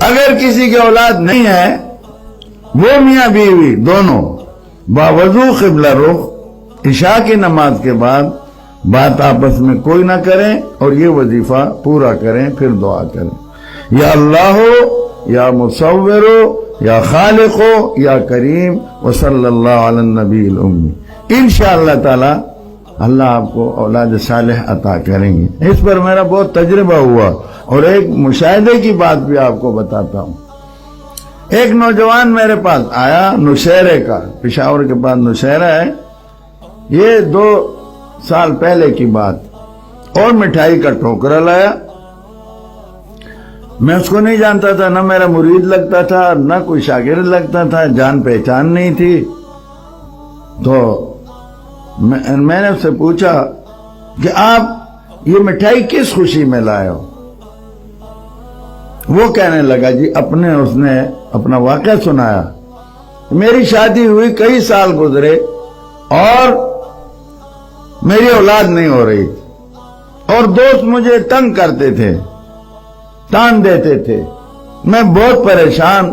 اگر کسی کی اولاد نہیں ہے، وہ میاں بیوی دونوں باوضو قبلہ رخ عشاء کی نماز کے بعد بات آپس میں کوئی نہ کریں اور یہ وظیفہ پورا کریں، پھر دعا کریں، یا اللہ ہو یا مصور ہو یا خالق ہو یا کریم وصلی اللہ علی النبی الامی۔ انشاءاللہ تعالی اللہ آپ کو اولاد صالح عطا کریں گے۔ اس پر میرا بہت تجربہ ہوا اور ایک مشاہدے کی بات بھی آپ کو بتاتا ہوں۔ ایک نوجوان میرے پاس آیا، نوشہرے کا، پشاور کے پاس نوشہرہ ہے، یہ 2 سال پہلے کی بات، اور مٹھائی کا ٹوکرا لایا۔ میں اس کو نہیں جانتا تھا، نہ میرا مرید لگتا تھا نہ کوئی شاگرد لگتا تھا، جان پہچان نہیں تھی۔ تو میں نے اس سے پوچھا کہ آپ یہ مٹھائی کس خوشی میں لائے ہو؟ وہ کہنے لگا جی اس نے اپنا واقعہ سنایا، میری شادی ہوئی کئی سال گزرے اور میری اولاد نہیں ہو رہی تھی، اور دوست مجھے تنگ کرتے تھے، تان دیتے تھے، میں بہت پریشان،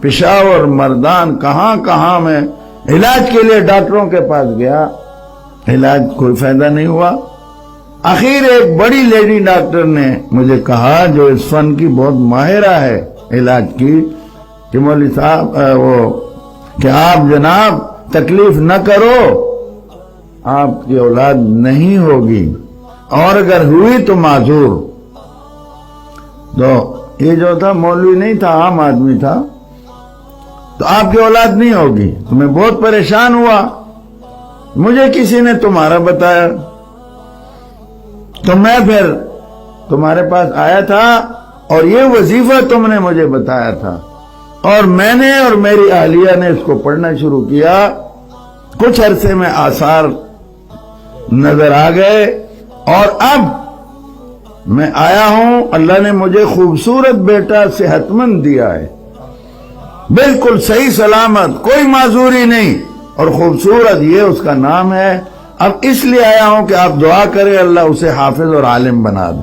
پشاور مردان کہاں کہاں میں علاج کے لیے ڈاکٹروں کے پاس گیا، علاج کوئی فائدہ نہیں ہوا۔ آخر ایک بڑی لیڈی ڈاکٹر نے مجھے کہا، جو اس فن کی بہت ماہرہ ہے علاج کی، کہ مولوی صاحب کہ آپ جناب تکلیف نہ کرو، آپ کی اولاد نہیں ہوگی، اور اگر ہوئی تو معذور۔ تو یہ جو تھا مولوی نہیں تھا، عام آدمی تھا، تو آپ کی اولاد نہیں ہوگی۔ تو میں بہت پریشان ہوا، مجھے کسی نے تمہارا بتایا، تو میں پھر تمہارے پاس آیا تھا اور یہ وظیفہ تم نے مجھے بتایا تھا، اور میں نے اور میری اہلیہ نے اس کو پڑھنا شروع کیا۔ کچھ عرصے میں آثار نظر آ گئے، اور اب میں آیا ہوں، اللہ نے مجھے خوبصورت بیٹا صحت مند دیا ہے، بالکل صحیح سلامت، کوئی معذوری نہیں، اور خوبصورت، یہ اس کا نام ہے۔ اب اس لیے آیا ہوں کہ آپ دعا کریں اللہ اسے حافظ اور عالم بنا دے۔